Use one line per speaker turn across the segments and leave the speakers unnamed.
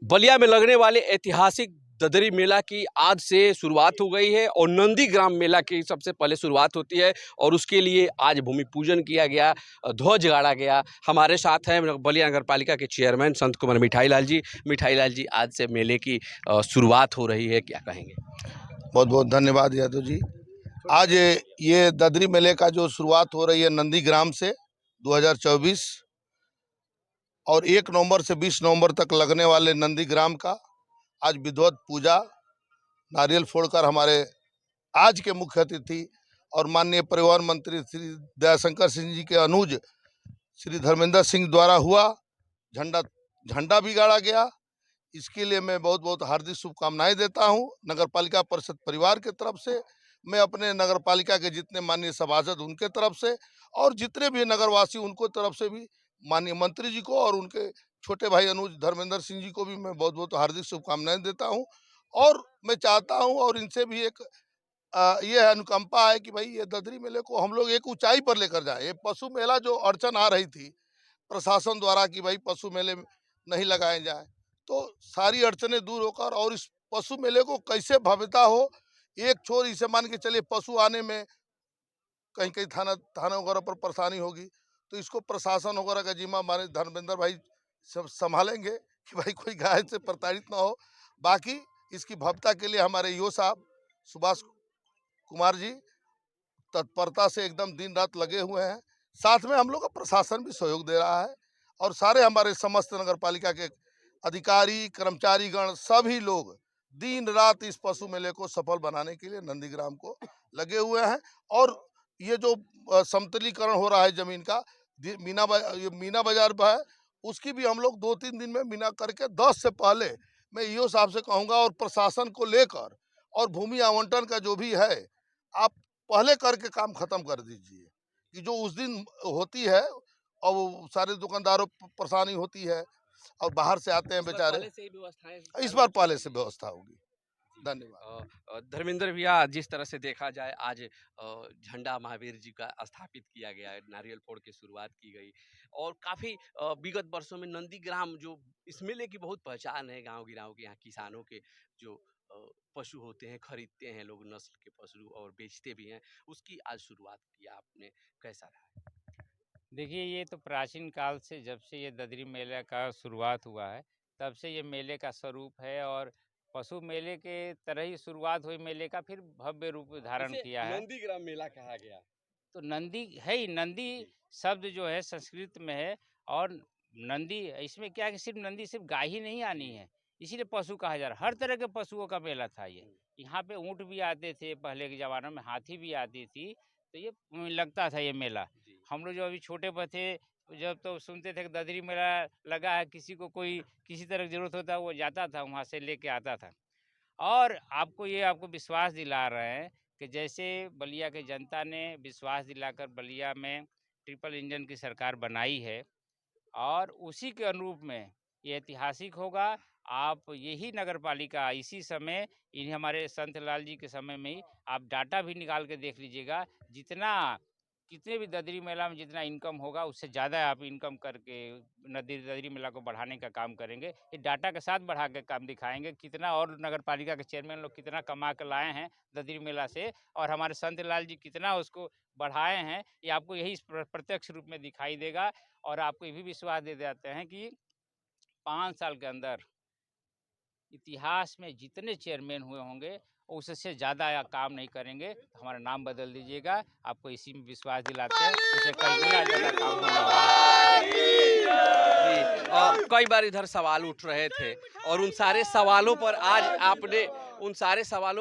बलिया में लगने वाले ऐतिहासिक ददरी मेला की आज से शुरुआत हो गई है और नंदीग्राम मेला की सबसे पहले शुरुआत होती है और उसके लिए आज भूमि पूजन किया गया, ध्वज गाड़ा गया। हमारे साथ हैं बलिया नगर पालिका के चेयरमैन संत कुमार मिठाई लाल जी। मिठाई लाल जी, आज से मेले की शुरुआत हो रही है, क्या कहेंगे?
बहुत बहुत धन्यवाद यादव जी। आज ये ददरी मेले का जो शुरुआत हो रही है नंदीग्राम से 2024 और 1 नवंबर से 20 नवंबर तक लगने वाले नंदीग्राम का आज विधिवत पूजा नारियल फोड़कर हमारे आज के मुख्य अतिथि और माननीय परिवहन मंत्री श्री दयाशंकर सिंह जी के अनुज श्री धर्मेंद्र सिंह द्वारा हुआ। झंडा झंडा भी गाड़ा गया। इसके लिए मैं बहुत बहुत हार्दिक शुभकामनाएं देता हूं नगर पालिका परिषद परिवार के तरफ से। मैं अपने नगर पालिका के जितने माननीय सभासद उनके तरफ से और जितने भी नगरवासी उनको तरफ से भी माननीय मंत्री जी को और उनके छोटे भाई अनुज धर्मेंद्र सिंह जी को भी मैं बहुत बहुत हार्दिक शुभकामनाएं देता हूं। और मैं चाहता हूं और इनसे भी एक ये अनुकंपा है कि भाई ये ददरी मेले को हम लोग एक ऊंचाई पर लेकर जाए। ये पशु मेला जो अड़चन आ रही थी प्रशासन द्वारा कि भाई पशु मेले नहीं लगाए जाए, तो सारी अड़चनें दूर होकर और इस पशु मेले को कैसे भव्यता हो। एक छोर इसे मान के चलिए पशु आने में कहीं कहीं थाना वगैरह पर परेशानी होगी, तो इसको प्रशासन वगैरह का जिम्मा हमारे धर्मेंद्र भाई सब संभालेंगे कि भाई कोई गाय से प्रताड़ित ना हो। बाकी इसकी भव्यता के लिए हमारे ईओ साहब सुभाष कुमार जी तत्परता से एकदम दिन रात लगे हुए हैं। साथ में हम लोग का प्रशासन भी सहयोग दे रहा है और सारे हमारे समस्त नगर पालिका के अधिकारी कर्मचारीगण सभी लोग दिन रात इस पशु मेले को सफल बनाने के लिए नंदीग्राम को लगे हुए हैं। और ये जो समतलीकरण हो रहा है जमीन का, ये मीना बाजार पर है, उसकी भी हम लोग 2-3 दिन में मीना करके 10 से पहले मैं ईओ साहब से कहूँगा और प्रशासन को लेकर और भूमि आवंटन का जो भी है आप पहले करके काम खत्म कर दीजिए कि जो उस दिन होती है और वो सारे दुकानदारों को परेशानी होती है और बाहर से आते हैं बेचारे। इस बार पहले से व्यवस्था होगी। धन्यवाद।
धर्मेंद्र भैया, जिस तरह से देखा जाए आज झंडा महावीर जी का स्थापित किया गया है, नारियल फोड़ के शुरुआत की गई और काफी विगत वर्षों में नंदीग्राम जो इस मेले की बहुत पहचान है, गांव गिराव के यहाँ किसानों के जो पशु होते हैं, खरीदते हैं लोग नस्ल के पशु और बेचते भी हैं, उसकी आज शुरुआत किया आपने, कैसा रहा?
देखिए, ये तो प्राचीन काल से जब से ये ददरी मेले का शुरुआत हुआ है, तब से ये मेले का स्वरूप है और पशु मेले के तरह ही शुरुआत हुई मेले का, फिर भव्य रूप धारण
इसे
किया है।
नंदीग्राम मेला कहा गया।
तो नंदी है ही, नंदी
जी।
शब्द जो है संस्कृत में है और नंदी इसमें क्या है कि सिर्फ नंदी सिर्फ गाय ही नहीं आनी है, इसीलिए पशु कहा जा रहा है। हर तरह के पशुओं का मेला था ये। यहाँ पे ऊँट भी आते थे पहले के ज़माने में, हाथी भी आती थी, तो ये लगता था ये मेला।
जी।
हम लोग जो अभी छोटे पर थे, जब तो सुनते थे कि ददरी मेला लगा है, किसी को कोई किसी तरह की ज़रूरत होता वो जाता था, वहाँ से लेके आता था। और आपको विश्वास दिला रहे हैं कि जैसे बलिया के जनता ने विश्वास दिलाकर बलिया में ट्रिपल इंजन की सरकार बनाई है और उसी के अनुरूप में ये ऐतिहासिक होगा। आप यही नगर पालिका इसी समय, इन्हें हमारे संत लाल जी के समय में ही आप डाटा भी निकाल के देख लीजिएगा, जितना कितने भी ददरी मेला में जितना इनकम होगा उससे ज़्यादा आप इनकम करके नदी ददरी मेला को बढ़ाने का काम करेंगे। ये डाटा के साथ बढ़ा के काम दिखाएंगे, कितना और नगर पालिका के चेयरमैन लोग कितना कमा के लाए हैं ददरी मेला से और हमारे संत लाल जी कितना उसको बढ़ाए हैं, ये आपको यही प्रत्यक्ष रूप में दिखाई देगा। और आपको ये भी विश्वास दे देते हैं कि 5 साल के अंदर इतिहास में जितने चेयरमैन हुए होंगे उससे ज़्यादा काम नहीं करेंगे, तो हमारा नाम बदल दीजिएगा। आपको इसी में विश्वास दिलाते हैं, उससे कई गुना ज़्यादा काम होने वाला है।
जी, कई बार इधर सवाल उठ रहे थे और उन सारे सवालों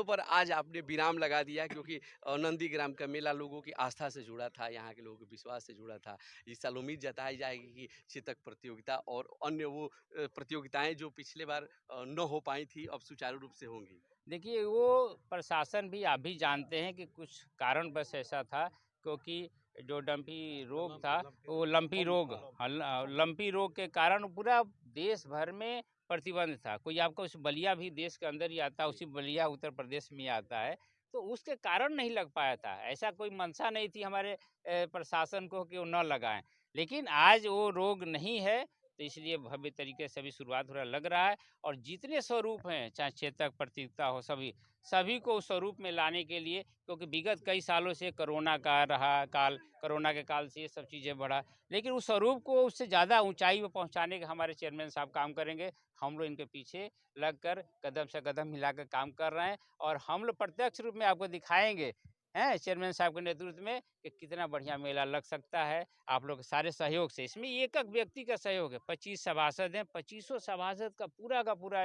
पर आज आपने विराम लगा दिया, क्योंकि नंदीग्राम का मेला लोगों की आस्था से जुड़ा था, यहाँ के लोगों के विश्वास से जुड़ा था। इस साल उम्मीद जताई जाएगी कि चितक प्रतियोगिता और अन्य वो प्रतियोगिताएं जो पिछले बार न हो पाई थी, अब सुचारू रूप से होंगी।
देखिए, वो प्रशासन भी आप भी जानते हैं कि कुछ कारणवश ऐसा था, क्योंकि जो डंपी रोग था, वो लंपी रोग, हाँ, लंपी रोग के कारण पूरा देश भर में प्रतिबंध था। कोई आपका उस बलिया भी देश के अंदर ही आता है, उसी बलिया उत्तर प्रदेश में आता है, तो उसके कारण नहीं लग पाया था। ऐसा कोई मंशा नहीं थी हमारे प्रशासन को कि वो न लगाएं, लेकिन आज वो रोग नहीं है, तो इसलिए भव्य तरीके से अभी शुरुआत हो रहा लग रहा है। और जितने स्वरूप हैं, चाहे चेतक प्रतियोगिता हो, सभी को उस स्वरूप में लाने के लिए, क्योंकि विगत कई सालों से कोरोना का रहा काल, कोरोना के काल से ये सब चीज़ें बढ़ा, लेकिन उस स्वरूप को उससे ज़्यादा ऊंचाई पर पहुंचाने के हमारे चेयरमैन साहब काम करेंगे। हम लोग इनके पीछे लगकर कदम से कदम मिलाकर काम कर रहे हैं, और हम लोग प्रत्यक्ष रूप में आपको दिखाएंगे हैं चेयरमैन साहब के नेतृत्व में कि कितना बढ़िया मेला लग सकता है आप लोग के सारे सहयोग से। इसमें एक एक व्यक्ति का सहयोग है, 25 सभासद हैं, 25 सभासद का पूरा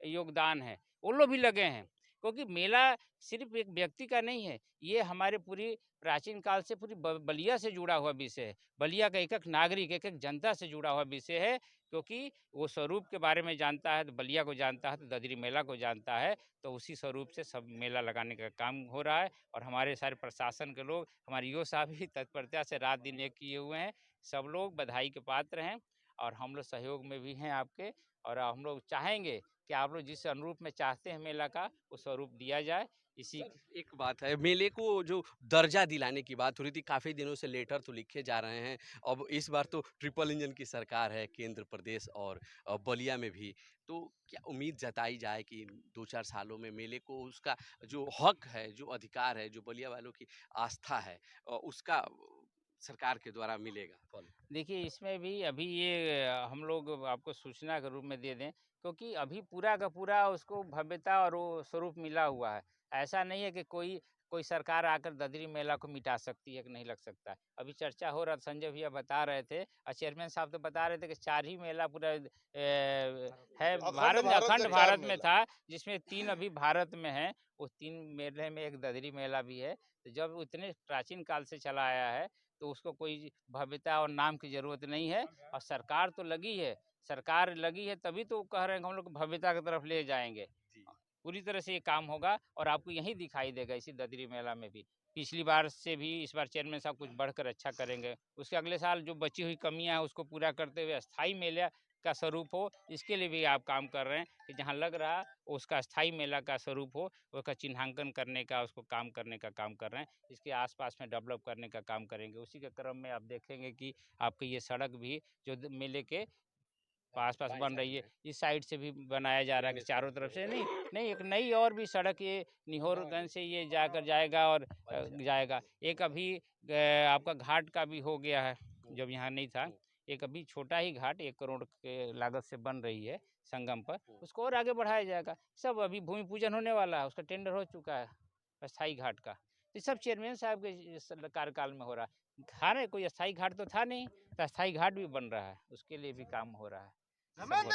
योगदान है, वो लोग भी लगे हैं। क्योंकि मेला सिर्फ एक व्यक्ति का नहीं है, ये हमारे पूरी प्राचीन काल से पूरी बलिया से जुड़ा हुआ विषय है। बलिया का एक एक नागरिक, एक एक जनता से जुड़ा हुआ विषय है, क्योंकि वो स्वरूप के बारे में जानता है तो बलिया को जानता है, तो ददरी मेला को जानता है, तो उसी स्वरूप से सब मेला लगाने का काम हो रहा है। और हमारे सारे प्रशासन के लोग, हमारे ईओ साहब भी तत्परता से रात दिन एक किए हुए हैं। सब लोग बधाई के पात्र हैं, और हम लोग सहयोग में भी हैं आपके। और हम लोग चाहेंगे कि आप लोग जिस अनुरूप में चाहते हैं मेला का, वो स्वरूप दिया जाए। इसी
एक बात है, मेले को जो दर्जा दिलाने की बात हो रही थी, काफ़ी दिनों से लेटर तो लिखे जा रहे हैं। अब इस बार तो ट्रिपल इंजन की सरकार है, केंद्र, प्रदेश और बलिया में भी। तो क्या उम्मीद जताई जाए कि 2-4 सालों में मेले को उसका जो हक है, जो अधिकार है, जो बलिया वालों की आस्था है उसका सरकार के द्वारा मिलेगा फल?
देखिए, इसमें भी अभी ये हम लोग आपको सूचना के रूप में दे दें, क्योंकि अभी पूरा का पूरा उसको भव्यता और वो स्वरूप मिला हुआ है। ऐसा नहीं है कि कोई कोई सरकार आकर ददरी मेला को मिटा सकती है कि नहीं लग सकता है। अभी चर्चा हो रहा, संजय भैया बता रहे थे और चेयरमैन साहब तो बता रहे थे कि 4 ही मेला पूरा है भारत में, अखंड भारत में था, जिसमें 3 अभी भारत में हैं। उस 3 मेले में एक ददरी मेला भी है। तो जब इतने प्राचीन काल से चला आया है, तो उसको कोई भव्यता और नाम की ज़रूरत नहीं है। और सरकार तो लगी है, सरकार लगी है तभी तो कह रहे हैं कि हम लोग भव्यता की तरफ ले जाएँगे।
जी।
पूरी तरह से ये काम होगा, और आपको यहीं दिखाई देगा इसी ददरी मेला में भी। पिछली बार से भी इस बार चेयरमैन साहब कुछ बढ़कर अच्छा करेंगे। उसके अगले साल जो बची हुई कमियाँ हैं उसको पूरा करते हुए अस्थाई मेला का स्वरूप हो, इसके लिए भी आप काम कर रहे हैं कि जहाँ लग रहा उसका अस्थाई मेला का स्वरूप हो, उसका चिन्हांकन करने का, उसको काम करने का काम कर रहे हैं। इसके आस-पास में डेवलप करने का काम करेंगे। उसी के क्रम में आप देखेंगे कि आपकी ये सड़क भी जो मेले के आस-पास बन रही है, इस साइड से भी बनाया जा रहा है कि चारों तरफ से नहीं, नहीं एक नई और भी सड़क ये निहोरगंज से ये जाकर जाएगा और जाएगा। एक अभी आपका घाट का भी हो गया है, जब यहाँ नहीं था। एक अभी छोटा ही घाट 1 करोड़ के लागत से बन रही है संगम पर, उसको और आगे बढ़ाया जाएगा। सब अभी भूमि पूजन होने वाला है, उसका टेंडर हो चुका है अस्थाई घाट का। ये सब चेयरमैन साहब के कार्यकाल में हो रहा है। था ना, कोई अस्थाई घाट तो था नहीं, तो अस्थाई घाट भी बन रहा है, उसके लिए भी काम हो रहा है। सब हो रहा है।